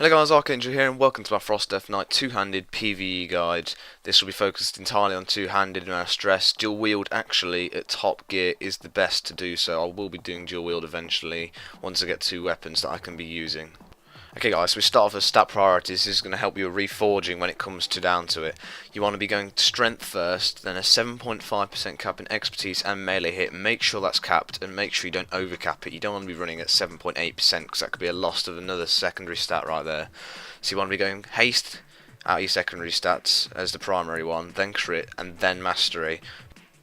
Hello guys, Archangel here and welcome to my Deathknight two-handed PvE guide. This will be focused entirely on two-handed and stress. Dual wield actually at top gear is the best to do so. I will be doing dual wield eventually once I get two weapons that I can be using. Okay guys, so we start off with stat priorities. This is going to help you with reforging when it comes down to it. You want to be going strength first, then a 7.5% cap in expertise and melee hit. Make sure that's capped and make sure you don't overcap it. You don't want to be running at 7.8% because that could be a loss of another secondary stat right there. So you want to be going haste out of your secondary stats as the primary one, then crit and then mastery.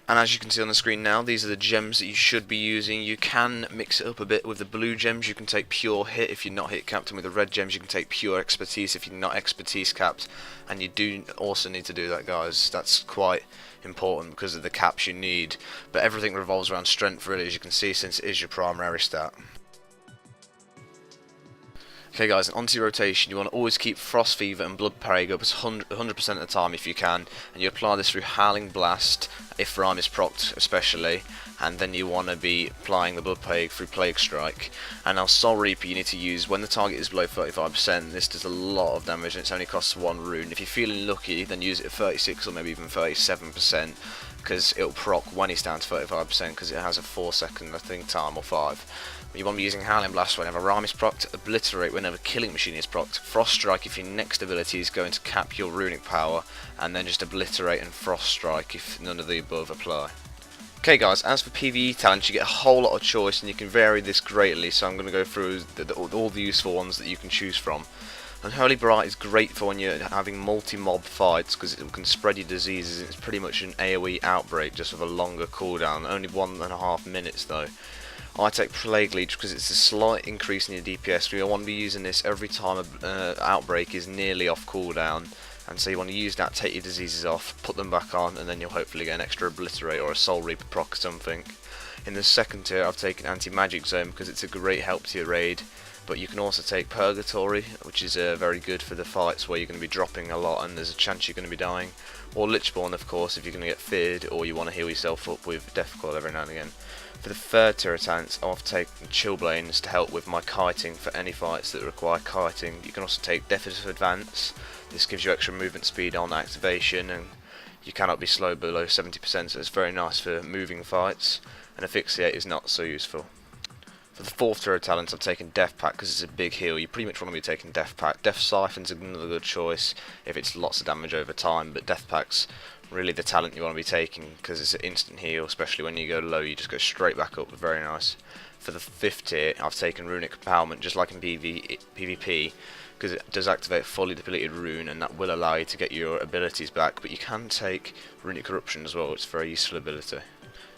And as you can see on the screen now, these are the gems that you should be using. You can mix it up a bit with the blue gems. You can take pure hit if you're not hit capped, and with the red gems you can take pure expertise if you're not expertise capped. And you do also need to do that, guys. That's quite important because of the caps you need. But everything revolves around strength really, as you can see, since it is your primary stat. Okay guys, and onto your rotation, you want to always keep Frost Fever and Blood Plague up as 100% of the time if you can, and you apply this through Howling Blast, if Rhyme is procced especially, and then you want to be applying the Blood Plague through Plague Strike. And now Soul Reaper you need to use when the target is below 35%, this does a lot of damage and it only costs 1 rune. If you're feeling lucky, then use it at 36 or maybe even 37%, because it'll proc when he's down to 35% because it has a 4-second I think time, or 5. You want to be using Howling Blast whenever Rhyme is procced, Obliterate whenever Killing Machine is procced, Frost Strike if your next ability is going to cap your runic power, and then just Obliterate and Frost Strike if none of the above apply. Okay guys, as for PvE talents, you get a whole lot of choice and you can vary this greatly, so I'm going to go through all the useful ones that you can choose from. Unholy Bright is great for when you're having multi-mob fights because it can spread your diseases. It's pretty much an AoE outbreak just with a longer cooldown, only 1.5 minutes though. I take Plague Leech because it's a slight increase in your DPS. You want to be using this every time an outbreak is nearly off cooldown, and so you want to use that, take your diseases off, put them back on, and then you'll hopefully get an extra Obliterate or a Soul Reaper proc or something. In the second tier I've taken Anti-Magic Zone because it's a great help to your raid, but you can also take Purgatory, which is very good for the fights where you're going to be dropping a lot and there's a chance you're going to be dying, or Lichborn of course if you're going to get feared or you want to heal yourself up with Death Coil every now and again. For the third tier talents, I've taken Chillblains to help with my kiting for any fights that require kiting. You can also take Defensive Advance. This gives you extra movement speed on activation, and you cannot be slow below 70%, so it's very nice for moving fights. And Asphyxiate is not so useful. For the fourth tier of talents, I've taken Death Pack because it's a big heal. You pretty much want to be taking Death Pack. Death Siphon's another good choice if it's lots of damage over time, but Death Pack's really the talent you want to be taking because it's an instant heal, especially when you go low, you just go straight back up. Very nice. For the fifth tier, I've taken Runic Empowerment, just like in PvP, because it does activate fully depleted rune, and that will allow you to get your abilities back, but you can take Runic Corruption as well, it's a very useful ability.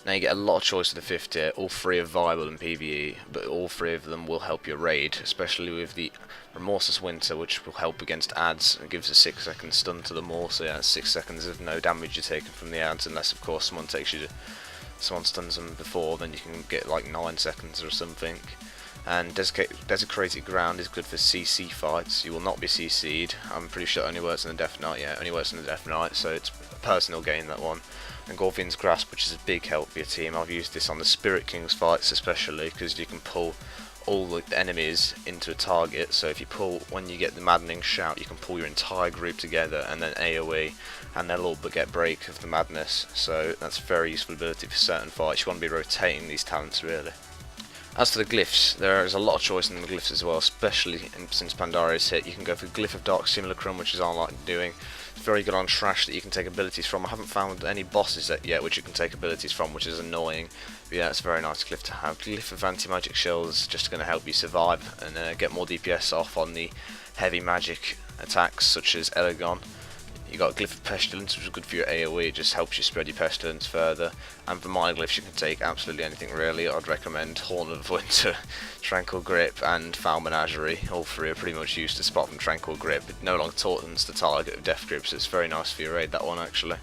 Now you get a lot of choice for the fifth tier. All three are viable in PvE, but all three of them will help your raid, especially with the Remorseless Winter, which will help against ads. It gives a 6-second stun to them all, so yeah, 6 seconds of no damage you're taking from the ads, unless of course someone stuns them before, then you can get like 9 seconds or something. And Desecrated Ground is good for CC fights. You will not be CC'd. I'm pretty sure it only works in the Deathknight. Yeah, it only works in the Deathknight, so it's a personal gain, that one. And Gorvian's Grasp, which is a big help for your team. I've used this on the Spirit Kings fights especially, because you can pull all the enemies into a target. So if you pull, when you get the Maddening Shout, you can pull your entire group together and then AoE, and they'll all but get break of the madness. So that's a very useful ability for certain fights. You want to be rotating these talents really. As for the glyphs, there is a lot of choice in the glyphs as well, especially since Pandaria is hit. You can go for Glyph of Dark Simulacrum, which is all I like doing. It's very good on trash that you can take abilities from. I haven't found any bosses yet which you can take abilities from, which is annoying. But yeah, it's a very nice glyph to have. Glyph of Anti-Magic Shells is just going to help you survive and get more DPS off on the heavy magic attacks such as Elegon. You got Glyph of Pestilence, which is good for your AoE, it just helps you spread your pestilence further. And for my glyphs you can take absolutely anything really. I'd recommend Horn of Winter, Tranquil Grip and Foul Menagerie. All three are pretty much used to spot from Tranquil Grip. It no longer taunts the target of Death Grip, so it's very nice for your raid, that one actually.